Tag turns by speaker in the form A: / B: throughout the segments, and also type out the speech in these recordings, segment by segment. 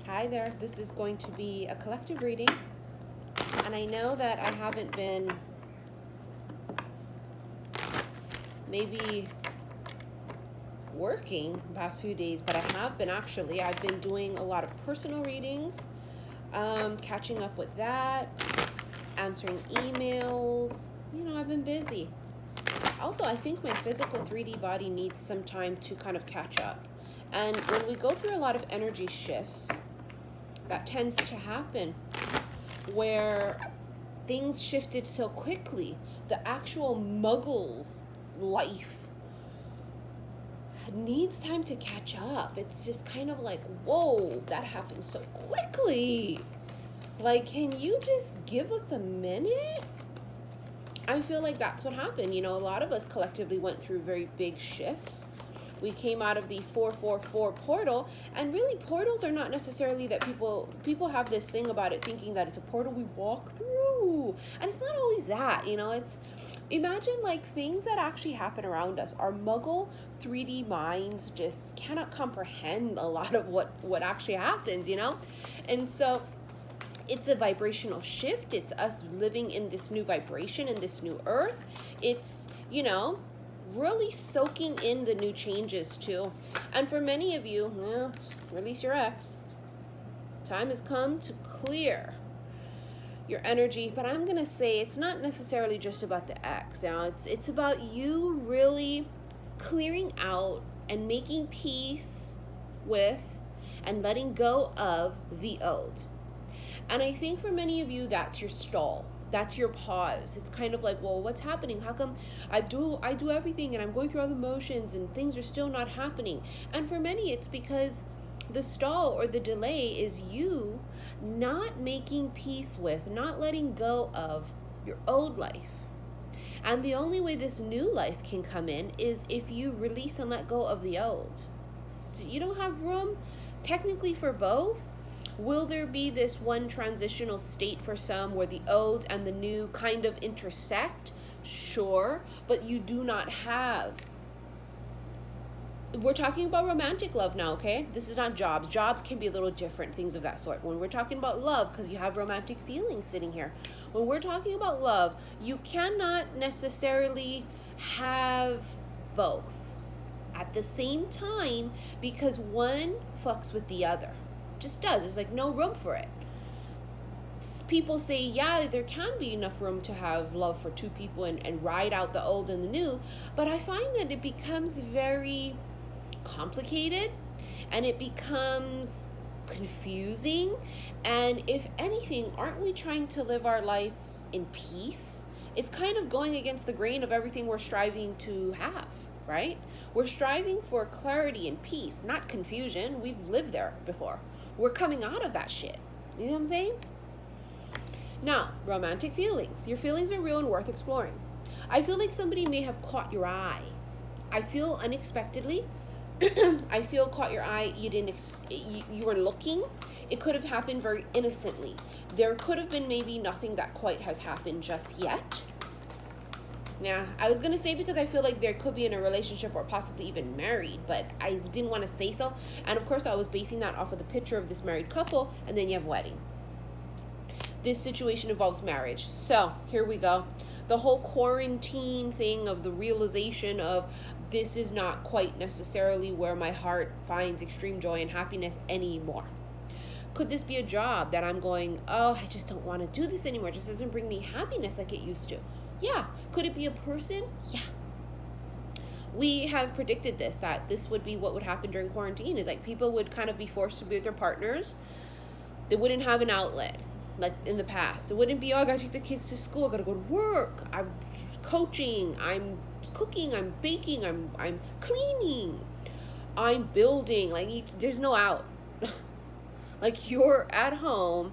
A: Hi there, this is going to be a collective reading, and I know that I haven't been maybe working the past few days, but I have been actually. I've been doing a lot of personal readings, catching up with that, answering emails. I've been busy. Also, I think my physical 3D body needs some time to kind of catch up. And when we go through a lot of energy shifts, that tends to happen where things shifted so quickly. The actual muggle life needs time to catch up. It's just kind of like, whoa, that happened so quickly. Like, can you just give us a minute? I feel like that's what happened. A lot of us collectively went through very big shifts. We came out of the 444 portal, and really portals are not necessarily that people have this thing about it thinking that it's a portal we walk through, and it's not always that. It's, imagine like things that actually happen around us. Our muggle 3D minds just cannot comprehend a lot of what actually happens, and so it's a vibrational shift. It's us living in this new vibration, in this new earth. It's, really soaking in the new changes too. And for many of you, release your ex. Time has come to clear your energy. But I'm going to say it's not necessarily just about the ex. It's about you really clearing out and making peace with and letting go of the old. And I think for many of you, that's your stall. That's your pause. It's kind of like, well, what's happening? How come I do everything and I'm going through all the motions and things are still not happening? And for many, it's because the stall or the delay is you not making peace with, not letting go of your old life. And the only way this new life can come in is if you release and let go of the old. So you don't have room technically for both. Will there be this one transitional state for some where the old and the new kind of intersect? Sure, but you do not have. We're talking about romantic love now, okay? This is not jobs. Jobs can be a little different, things of that sort. When we're talking about love, because you have romantic feelings sitting here. When we're talking about love, you cannot necessarily have both at the same time because one fucks with the other. Just does. There's like no room for it. People say, yeah, there can be enough room to have love for two people and ride out the old and the new, but I find that it becomes very complicated and it becomes confusing. And if anything, aren't we trying to live our lives in peace? It's kind of going against the grain of everything we're striving to have, right? We're striving for clarity and peace, not confusion. We've lived there before. We're coming out of that shit. You know what I'm saying? Now, romantic feelings. Your feelings are real and worth exploring. I feel like somebody may have caught your eye. I feel unexpectedly. I feel caught your eye. You were looking. It could have happened very innocently. There could have been maybe nothing that quite has happened just yet. Now, I was going to say because I feel like there could be in a relationship or possibly even married, but I didn't want to say so. And of course, I was basing that off of the picture of this married couple, and then you have wedding. This situation involves marriage. So here we go. The whole quarantine thing of the realization of this is not quite necessarily where my heart finds extreme joy and happiness anymore. Could this be a job that I'm going, oh, I just don't want to do this anymore. It just doesn't bring me happiness like it used to. Yeah. Could it be a person? Yeah. We have predicted this, that this would be what would happen during quarantine, is like people would kind of be forced to be with their partners. They wouldn't have an outlet like in the past. It wouldn't be, oh, I gotta take the kids to school, I gotta go to work, I'm coaching, I'm cooking, I'm baking, I'm cleaning, I'm building. Like, there's no out. Like, you're at home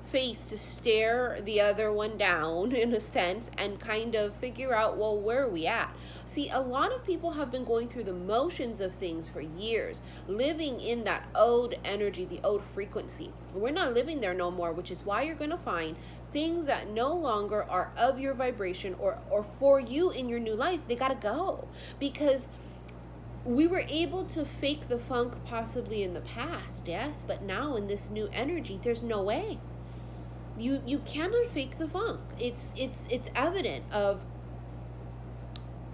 A: face to stare the other one down in a sense and kind of figure out, well, where are we at? See, a lot of people have been going through the motions of things for years, living in that old energy, the old frequency. We're not living there no more, which is why you're going to find things that no longer are of your vibration or for you in your new life. They got to go, because we were able to fake the funk possibly in the past, yes, but now in this new energy, there's no way. You cannot fake the funk. It's evident of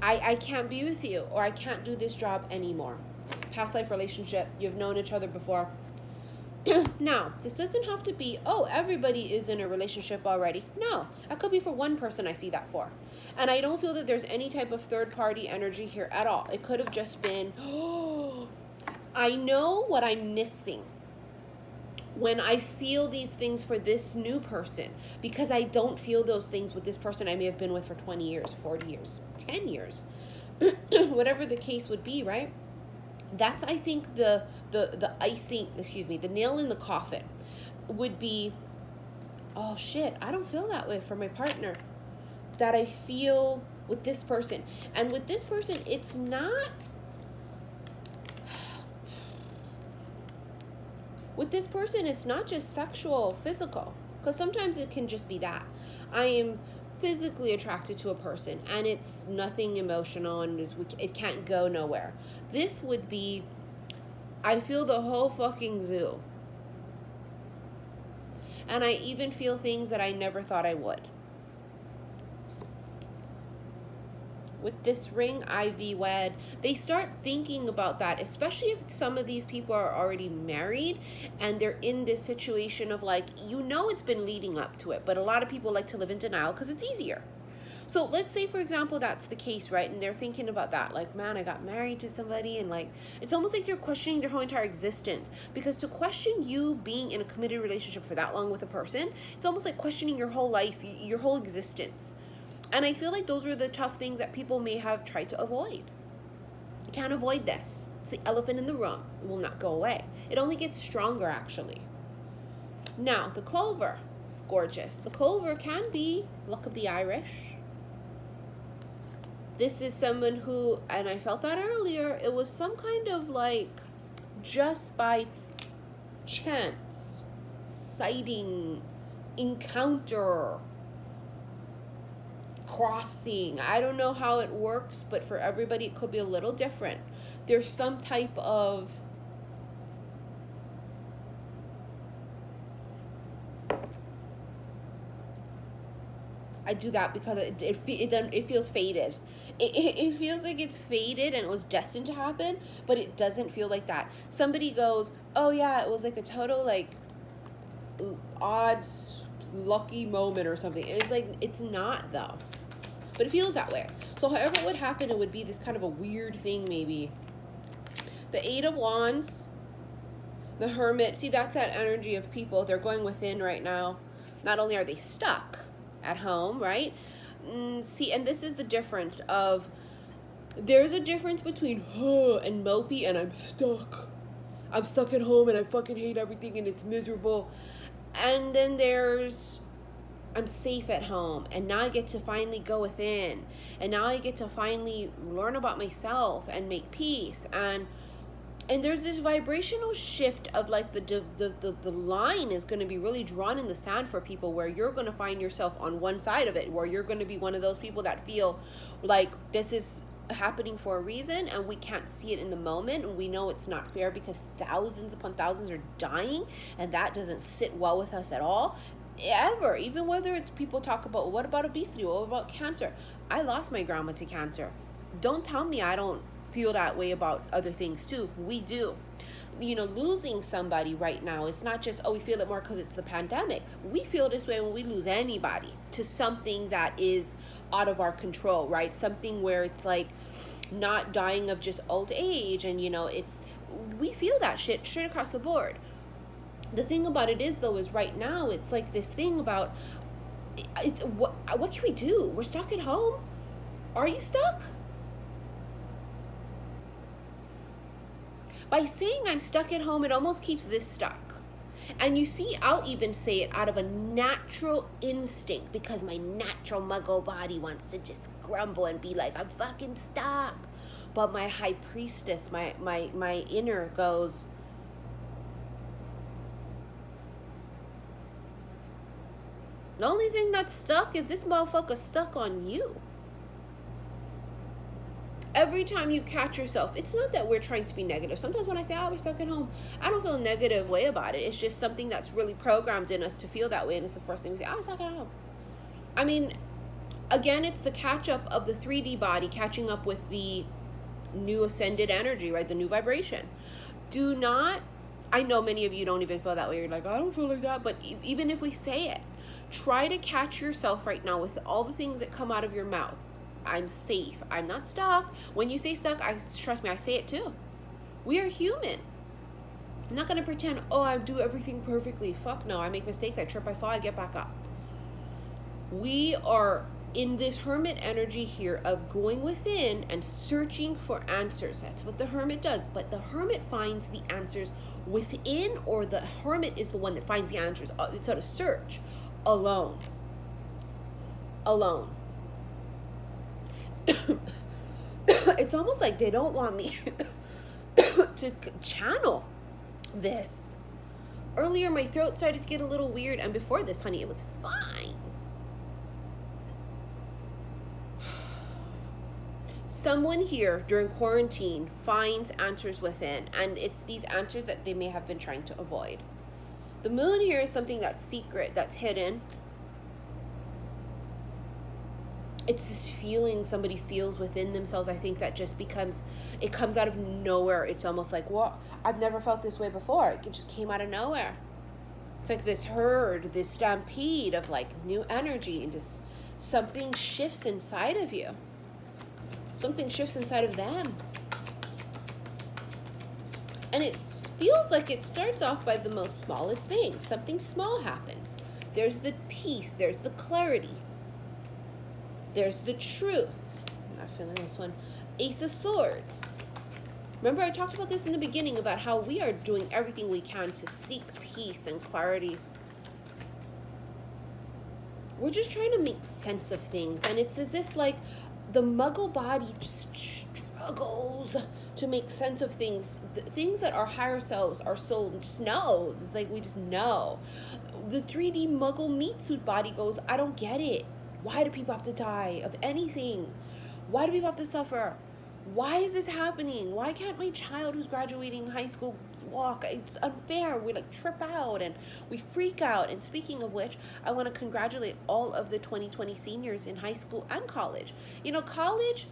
A: I can't be with you, or I can't do this job anymore. It's past life relationship. You've known each other before. Now, this doesn't have to be, oh, everybody is in a relationship already. No, that could be for one person I see that for. And I don't feel that there's any type of third party energy here at all. It could have just been, oh, I know what I'm missing when I feel these things for this new person, because I don't feel those things with this person I may have been with for 20 years, 40 years, 10 years, whatever the case would be, right? That's, I think, the icing, the nail in the coffin would be, oh shit, I don't feel that way for my partner that I feel with this person. And with this person, it's not, with this person, it's not just sexual, physical, because sometimes it can just be that. I am physically attracted to a person and it's nothing emotional and it can't go nowhere. This would be, I feel the whole fucking zoo. And I even feel things that I never thought I would. With this ring, IV wed, they start thinking about that, especially if some of these people are already married and they're in this situation of like, it's been leading up to it, but a lot of people like to live in denial because it's easier. So let's say, for example, that's the case, right? And they're thinking about that, like, man, I got married to somebody, and like, it's almost like they're questioning their whole entire existence. Because to question you being in a committed relationship for that long with a person, it's almost like questioning your whole life, your whole existence. And I feel like those are the tough things that people may have tried to avoid. You can't avoid this. It's the elephant in the room. It will not go away. It only gets stronger, actually. Now, the clover is gorgeous. The clover can be luck of the Irish. This is someone who, and I felt that earlier, it was some kind of like, just by chance, sighting, encounter, crossing. I don't know how it works, but for everybody it could be a little different. There's some type of I do that because it feels faded. It feels like it's faded and it was destined to happen, but it doesn't feel like that. Somebody goes, oh yeah, it was like a total like odd lucky moment or something. It's like, it's not though, but it feels that way. So however it would happen, it would be this kind of a weird thing maybe. The Eight of Wands, the Hermit, see, that's that energy of people, they're going within right now. Not only are they stuck at home, right? See, and this is the difference of, there's a difference between and mopey and I'm stuck at home and I fucking hate everything and it's miserable. And then there's, I'm safe at home and now I get to finally go within and now I get to finally learn about myself and make peace. And there's this vibrational shift of like the line is going to be really drawn in the sand for people, where you're going to find yourself on one side of it, where you're going to be one of those people that feel like this is happening for a reason and we can't see it in the moment, and we know it's not fair because thousands upon thousands are dying, and that doesn't sit well with us at all, ever. Even whether it's people talk about, what about obesity, what about cancer? I lost my grandma to cancer. Don't tell me I don't feel that way about other things too. We do. Losing somebody right now, it's not just, oh, we feel it more because it's the pandemic. We feel this way when we lose anybody to something that is out of our control, right? Something where it's like not dying of just old age, and we feel that shit straight across the board. The thing about it is though, is right now it's like this thing about, what can we do? We're stuck at home. Are you stuck? By saying I'm stuck at home, it almost keeps this stuck. And you see, I'll even say it out of a natural instinct, because my natural muggle body wants to just grumble and be like, I'm fucking stuck. But my high priestess, my inner goes, the only thing that's stuck is this motherfucker stuck on you. Every time you catch yourself, it's not that we're trying to be negative. Sometimes when I say, oh, we're stuck at home, I don't feel a negative way about it. It's just something that's really programmed in us to feel that way. And it's the first thing we say, oh, I'm stuck at home. I mean, again, it's the catch up of the 3D body catching up with the new ascended energy, right? The new vibration. Do not, I know many of you don't even feel that way. You're like, I don't feel like that. But even if we say it, try to catch yourself right now with all the things that come out of your mouth. I'm safe. I'm not stuck. When you say stuck, trust me, I say it too. We are human. I'm not going to pretend, oh, I do everything perfectly. Fuck no. I make mistakes. I trip, I fall, I get back up. We are in this hermit energy here of going within and searching for answers. That's what the hermit does. But the hermit finds the answers within, or the hermit is the one that finds the answers. It's on a search alone. Alone. It's almost like they don't want me to channel this. Earlier, my throat started to get a little weird, and before this, honey, it was fine. Someone here during quarantine finds answers within, and it's these answers that they may have been trying to avoid. The moon here is something that's secret, that's hidden. It's this feeling somebody feels within themselves, I think, that just it comes out of nowhere. It's almost like, well, I've never felt this way before. It just came out of nowhere. It's like this herd, this stampede of like new energy, and just something shifts inside of you. Something shifts inside of them. And it feels like it starts off by the most smallest thing. Something small happens. There's the peace. There's the clarity. There's the truth. I'm not feeling this one. Ace of Swords. Remember, I talked about this in the beginning about how we are doing everything we can to seek peace and clarity. We're just trying to make sense of things. And it's as if like the muggle body just struggles to make sense of things. Things that our higher selves, our soul just knows. It's like we just know. The 3D muggle meat suit body goes, I don't get it. Why do people have to die of anything? Why do people have to suffer? Why is this happening? Why can't my child who's graduating high school walk? It's unfair. We like trip out and we freak out. And speaking of which, I want to congratulate all of the 2020 seniors in high school and college. You know, college,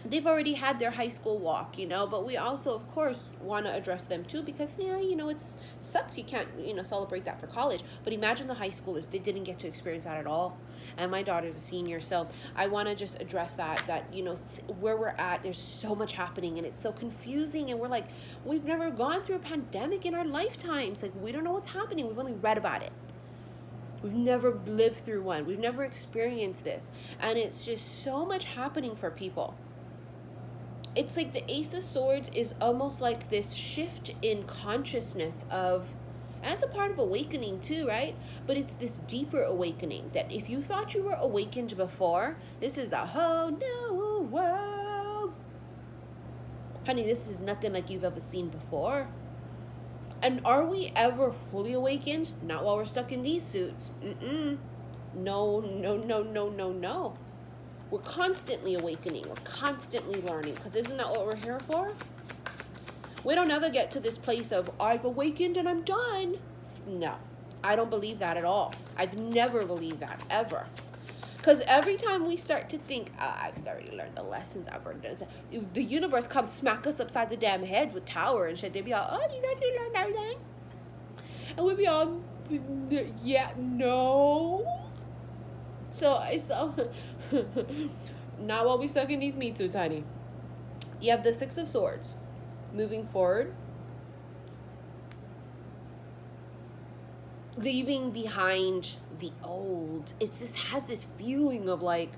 A: they've already had their high school walk, you know, but we also, of course, want to address them too, because, yeah, you know, it sucks you can't, you know, celebrate that for college. But imagine the high schoolers, they didn't get to experience that at all. And my daughter's a senior, so I want to just address that, you know, where we're at, there's so much happening, and it's so confusing, and we're like, we've never gone through a pandemic in our lifetimes. Like, we don't know what's happening. We've only read about it. We've never lived through one. We've never experienced this. And it's just so much happening for people. It's like the Ace of Swords is almost like this shift in consciousness of, and it's a part of awakening too, right? But it's this deeper awakening that if you thought you were awakened before, this is a whole new world. Honey, this is nothing like you've ever seen before. And are we ever fully awakened? Not while we're stuck in these suits. No. We're constantly awakening. We're constantly learning. Because isn't that what we're here for? We don't ever get to this place of, I've awakened and I'm done. No, I don't believe that at all. I've never believed that, ever. Because every time we start to think, I've already learned the lessons I've learned, the universe comes smack us upside the damn heads with tower and shit. They'd be all, oh, you got to learn everything. And we'd be all, yeah, no. So I saw, not while we stuck in these meat suits, honey. You have the Six of Swords. Moving forward, leaving behind the old. It just has this feeling of like,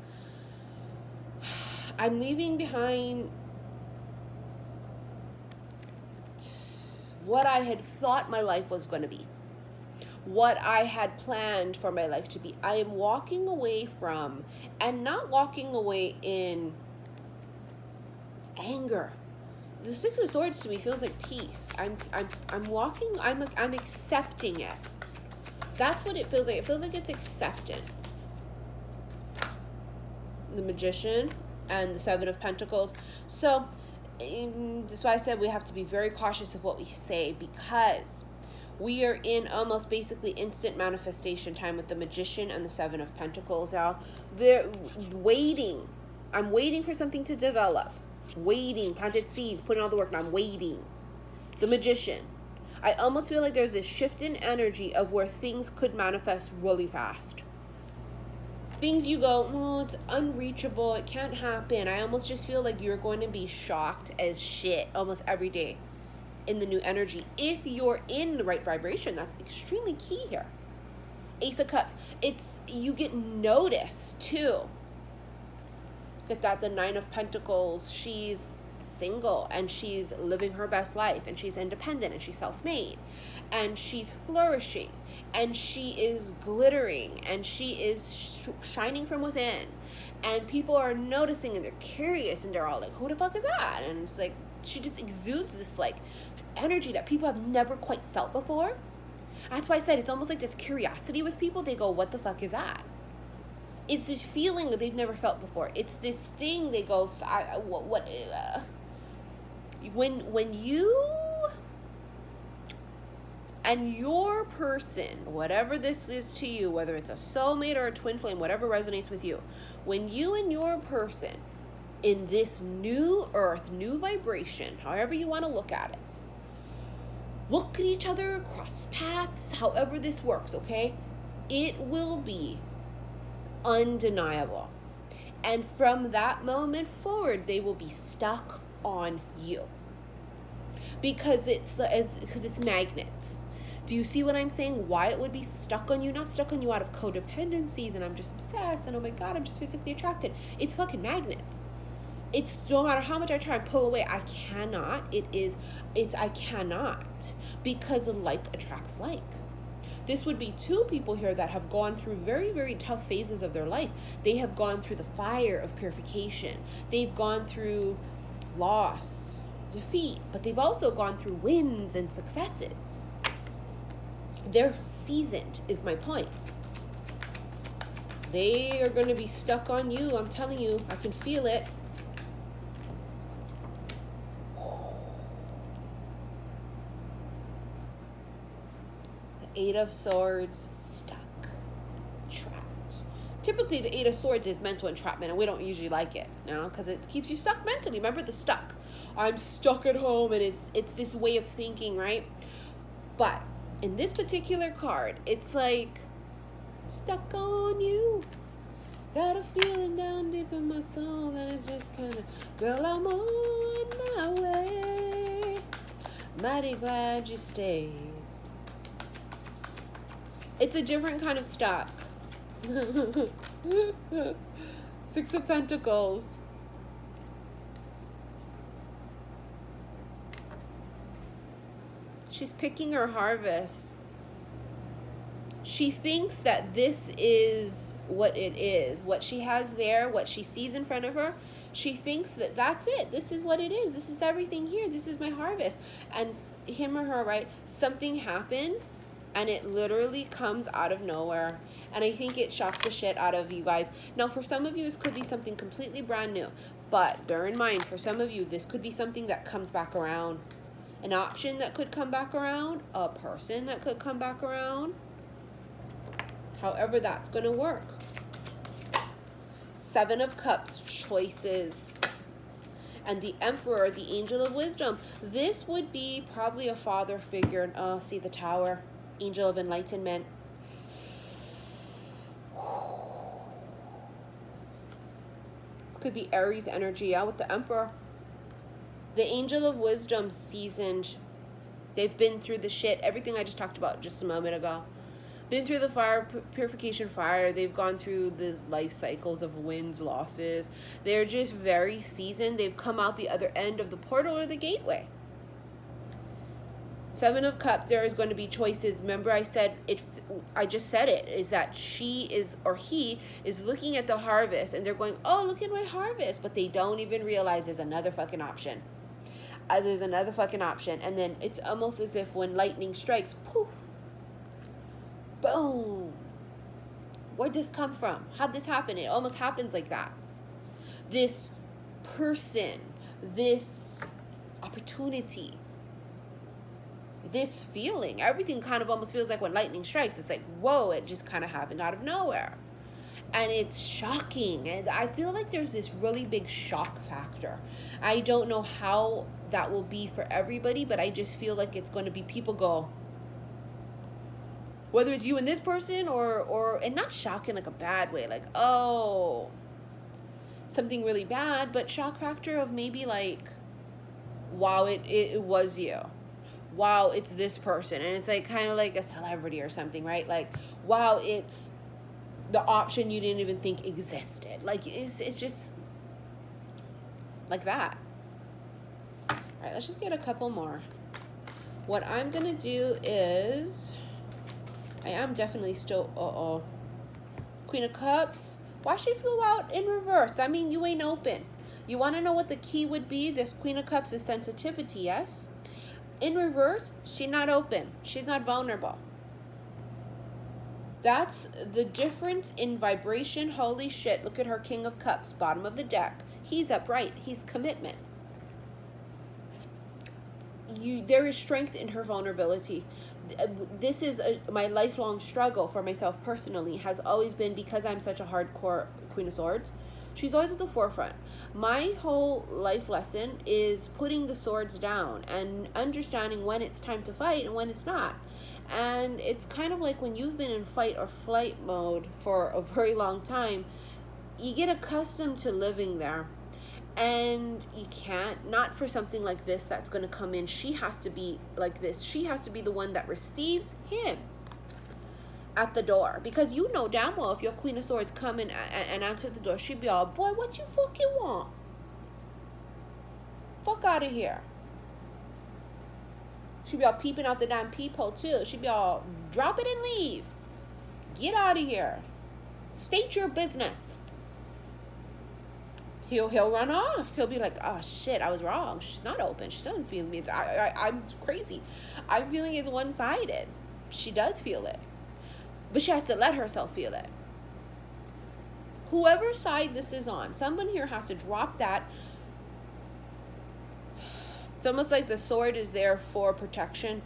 A: I'm leaving behind what I had thought my life was going to be, what I had planned for my life to be. I am walking away from, and not walking away in anger. The Six of Swords to me feels like peace. I'm accepting it. That's what it feels like. It feels like it's acceptance. The Magician. and the Seven of Pentacles. So that's why I said we have to be very cautious of what we say, because we are in almost basically instant manifestation time with the Magician and the Seven of Pentacles. Now, they're waiting. I'm waiting for something to develop. Waiting. Planted seeds, putting all the work, and I'm waiting. The Magician. I almost feel like there's this shift in energy of where things could manifest really fast. Things you go, oh, it's unreachable, it can't happen. I almost just feel like you're going to be shocked as shit almost every day in the new energy. If you're in the right vibration, that's extremely key here. Ace of Cups. You get noticed too. Look at that, the Nine of Pentacles. She's single and she's living her best life, and she's independent, and she's self-made, and she's flourishing, and she is glittering, and she is shining from within, and people are noticing, and they're curious, and they're all like, who the fuck is that? And it's like she just exudes this like energy that people have never quite felt before. That's why I said it's almost like this curiosity with people. They go, what the fuck is that? It's this feeling that they've never felt before. It's this thing they go, when you and your person, whatever this is to you, whether it's a soulmate or a twin flame, whatever resonates with you, when you and your person in this new earth, new vibration, however you want to look at it, look at each other, cross paths, however this works, okay? It will be undeniable. And from that moment forward, they will be stuck on you. Because it's magnets. Do you see what I'm saying? Why it would be stuck on you? Not stuck on you out of codependencies and I'm just obsessed and oh my God, I'm just physically attracted. It's fucking magnets. It's no matter how much I try and pull away, I cannot. I cannot. Because like attracts like. This would be two people here that have gone through very, very tough phases of their life. They have gone through the fire of purification. They've gone through loss, defeat, but they've also gone through wins and successes. They're seasoned, is my point. They are going to be stuck on you. I'm telling you, I can feel it. Eight of Swords, stuck, trapped. Typically, the Eight of Swords is mental entrapment, and we don't usually like it, because it keeps you stuck mentally. Remember the stuck. I'm stuck at home, and it's this way of thinking, right? But in this particular card, it's like stuck on you. Got a feeling down deep in my soul that it's just kind of, girl, I'm on my way. Mighty glad you stayed. It's a different kind of stuck. Six of Pentacles. She's picking her harvest. She thinks that this is what it is. What she has there, what she sees in front of her, she thinks that that's it. This is what it is. This is everything here. This is my harvest. And him or her, right? Something happens. And it literally comes out of nowhere. And I think it shocks the shit out of you guys. Now, for some of you, this could be something completely brand new. But bear in mind, for some of you, this could be something that comes back around. An option that could come back around. A person that could come back around. However that's going to work. Seven of Cups, choices. And the Emperor, the Angel of Wisdom. This would be probably a father figure. Oh, see the Tower. Angel of Enlightenment. This could be Aries energy, with the Emperor. The Angel of Wisdom, seasoned. They've been through the shit, everything I just talked about just a moment ago. Been through the fire, purification fire. They've gone through the life cycles of wins, losses. They're just very seasoned. They've come out the other end of the portal or the gateway. Seven of Cups, there is going to be choices. Remember I said it, I just said it, is that she is, or he is looking at the harvest and they're going, oh, look at my harvest. But they don't even realize there's another fucking option. There's another fucking option. And then it's almost as if when lightning strikes, poof, boom. Where'd this come from? How'd this happen? It almost happens like that. This person, this opportunity, this feeling, everything kind of almost feels like when lightning strikes, it's like, whoa, it just kind of happened out of nowhere. And it's shocking. And I feel like there's this really big shock factor. I don't know how that will be for everybody, but I just feel like it's going to be people go, whether it's you and this person or and not shock in like a bad way, like, oh, something really bad, but shock factor of maybe like, wow, it was you. Wow, it's this person. And it's like kind of like a celebrity or something, right? Like, wow, it's the option you didn't even think existed. Like, it's just like that. All right, let's just get a couple more. What I'm gonna do is, I am definitely still, Queen of Cups. Why she flew out in reverse? That means you ain't open. You want to know what the key would be? This Queen of Cups is sensitivity, yes? In reverse, she's not open. She's not vulnerable. That's the difference in vibration. Holy shit, look at her King of Cups, bottom of the deck. He's upright. He's commitment. There is strength in her vulnerability. This is my lifelong struggle for myself personally, has always been, because I'm such a hardcore Queen of Swords. She's always at the forefront. My whole life lesson is putting the swords down and understanding when it's time to fight and when it's not. And it's kind of like when you've been in fight or flight mode for a very long time, you get accustomed to living there. And you can't, not for something like this that's going to come in. She has to be like this. She has to be the one that receives him at the door. Because you know damn well if your Queen of Swords come in and answer the door, she'd be all, boy, what you fucking want? Fuck out of here. She'd be all peeping out the damn peephole too. She'd be all, drop it and leave. Get out of here. State your business. He'll run off. He'll be like, oh shit, I was wrong. She's not open. She doesn't feel me. I'm crazy. I'm feeling it's one-sided. She does feel it. But she has to let herself feel it. Whoever side this is on, someone here has to drop that. It's almost like the sword is there for protection.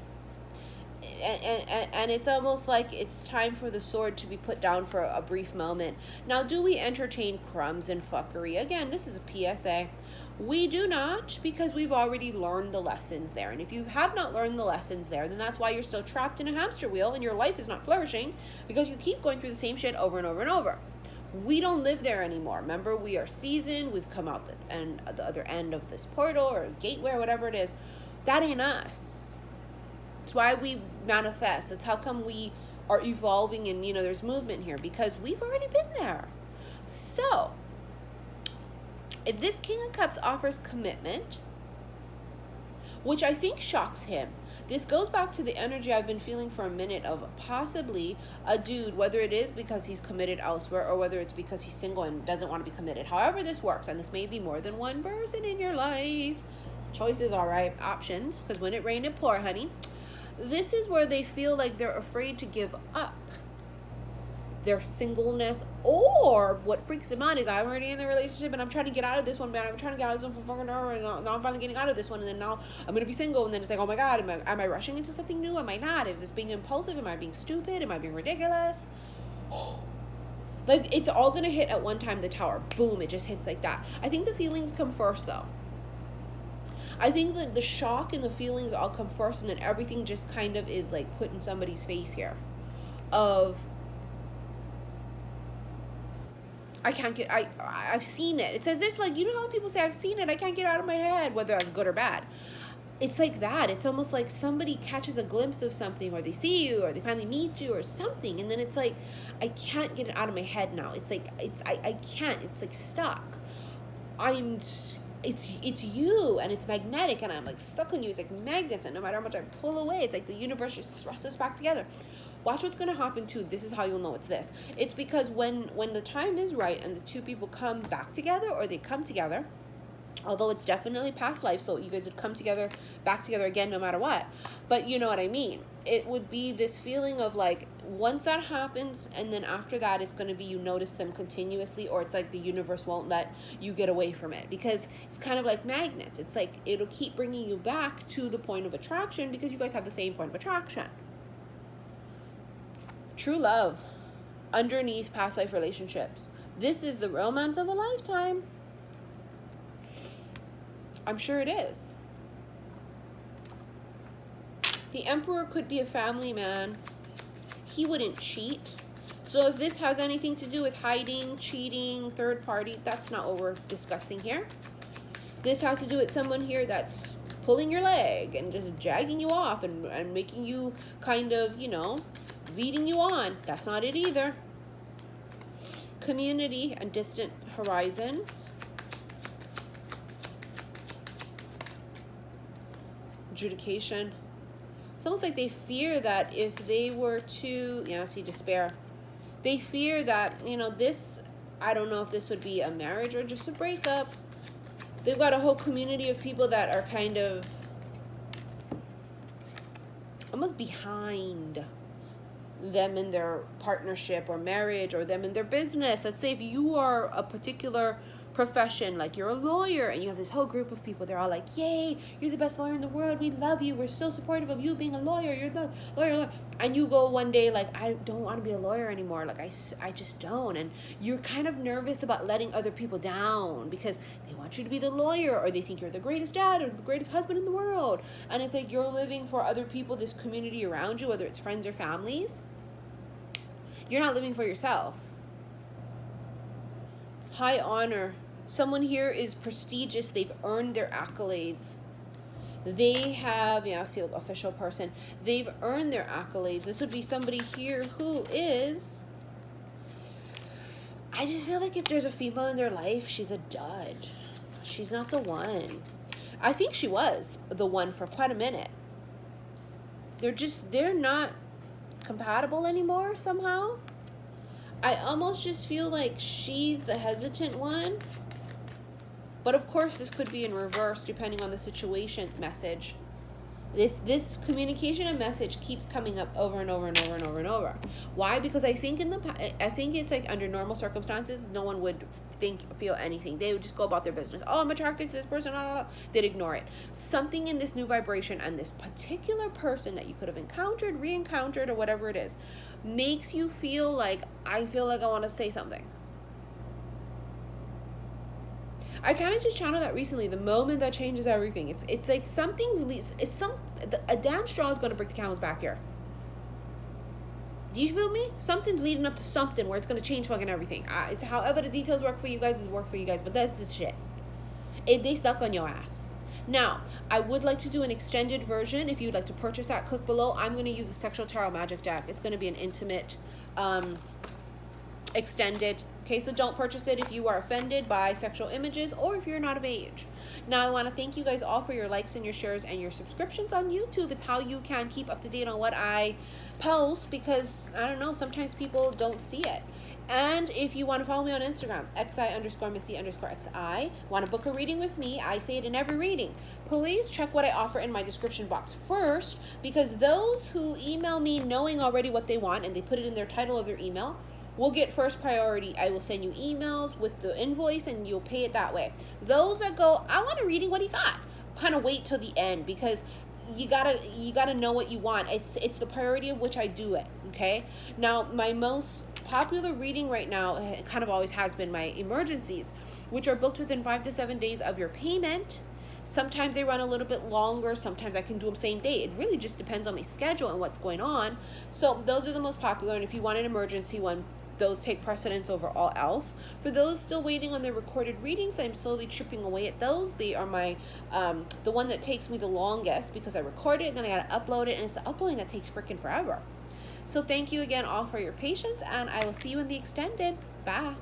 A: And it's almost like it's time for the sword to be put down for a brief moment. Now, do we entertain crumbs and fuckery? Again, this is a PSA. We do not, because we've already learned the lessons there. And if you have not learned the lessons there, then that's why you're still trapped in a hamster wheel and your life is not flourishing, because you keep going through the same shit over and over and over. We don't live there anymore. Remember, we are seasoned. We've come out the other end of this portal or gateway or whatever it is. That ain't us. It's why we manifest. It's how come we are evolving and, there's movement here, because we've already been there. So, if this King of Cups offers commitment, which I think shocks him, this goes back to the energy I've been feeling for a minute of possibly a dude, whether it is because he's committed elsewhere or whether it's because he's single and doesn't want to be committed. However this works, and this may be more than one person in your life. Choices, all right, options, because when it rained, it poured, honey. This is where they feel like they're afraid to give up their singleness, or what freaks them out is, I'm already in a relationship and I'm trying to get out of this one, man. I'm trying to get out of this one for fucking hour, and now I'm finally getting out of this one, and then now I'm gonna be single, and then it's like, oh my god, am I rushing into something new? Am I not? Is this being impulsive? Am I being stupid? Am I being ridiculous? Like, it's all gonna hit at one time, the tower. Boom, it just hits like that. I think the feelings come first, though. I think that the shock and the feelings all come first, and then everything just kind of is like put in somebody's face here of, I can't get, I've seen it. It's as if, like, you know how people say, I've seen it, I can't get out of my head, whether that's good or bad. It's like that. It's almost like somebody catches a glimpse of something, or they see you, or they finally meet you, or something, and then it's like, I can't get it out of my head now. It's like, I can't. It's like stuck. It's you, and it's magnetic, and I'm like stuck on you. It's like magnets, and no matter how much I pull away, it's like the universe just thrusts us back together. Watch what's going to happen too. This is how you'll know it's this. It's because when the time is right and the two people come back together, or they come together, Although it's definitely past life, so you guys would come together, back together again no matter what. But you know what I mean. It would be this feeling of like, once that happens, and then after that, it's going to be you notice them continuously, or it's like the universe won't let you get away from it, because it's kind of like magnets. It's like it'll keep bringing you back to the point of attraction because you guys have the same point of attraction. True love underneath past life relationships. This is the romance of a lifetime. I'm sure it is. The Emperor could be a family man. He wouldn't cheat. So if this has anything to do with hiding, cheating, third party, that's not what we're discussing here. This has to do with someone here that's pulling your leg and just dragging you off and making you kind of, you know, leading you on. That's not it either. Community and distant horizons. Adjudication. It's almost like they fear that if they were to, see despair. They fear that, this, I don't know if this would be a marriage or just a breakup. They've got a whole community of people that are kind of almost behind them in their partnership or marriage, or them in their business. Let's say if you are a particular profession, like you're a lawyer, and you have this whole group of people, they're all like, yay, you're the best lawyer in the world, we love you, we're so supportive of you being a lawyer, you're the lawyer. And you go one day like, I don't want to be a lawyer anymore, like I just don't, and you're kind of nervous about letting other people down because they want you to be the lawyer, or they think you're the greatest dad or the greatest husband in the world. And it's like you're living for other people, this community around you, whether it's friends or families. You're not living for yourself. High honor. Someone here is prestigious. They've earned their accolades. They have, see, like official person. They've earned their accolades. This would be somebody here who is, I just feel like if there's a female in their life, she's a dud. She's not the one. I think she was the one for quite a minute. They're not compatible anymore somehow. I almost just feel like she's the hesitant one. But of course, this could be in reverse depending on the situation. Message. This communication and message keeps coming up over and over and over and over and over. Why? Because I think it's like under normal circumstances, no one would feel anything. They would just go about their business. Oh, I'm attracted to this person. They'd ignore it. Something in this new vibration and this particular person that you could have encountered, re-encountered, or whatever it is, makes you feel like, I feel like I want to say something. I kind of just channeled that recently. The moment that changes everything. It's like a damn straw is going to break the camel's back here. Do you feel me? Something's leading up to something where it's going to change fucking everything. It's however the details work for you guys is work for you guys, but that's just shit. They stuck on your ass. Now, I would like to do an extended version. If you'd like to purchase that, click below. I'm going to use a sexual tarot magic deck. It's going to be an intimate, extended. Okay, so don't purchase it if you are offended by sexual images or if you're not of age. Now, I want to thank you guys all for your likes and your shares and your subscriptions on YouTube. It's how you can keep up to date on what I post, because, I don't know, sometimes people don't see it. And if you want to follow me on Instagram, xi_missy_xi, want to book a reading with me, I say it in every reading, please check what I offer in my description box first, because those who email me knowing already what they want and they put it in their title of their email will get first priority. I will send you emails with the invoice and you'll pay it that way. Those that go, I want a reading, what do you got? Kind of wait till the end, because you gotta know what you want. It's the priority of which I do it. Okay. Now, my most popular reading right now, it kind of always has been my emergencies, which are booked within 5 to 7 days of your payment. Sometimes they run a little bit longer. Sometimes I can do them same day. It really just depends on my schedule and what's going on. So those are the most popular. And if you want an emergency one, those take precedence over all else. For those still waiting on their recorded readings, I'm slowly chipping away at those. They are my the one that takes me the longest, because I record it and then I gotta upload it, and it's the uploading that takes freaking forever. So thank you again all for your patience, and I will see you in the extended. Bye.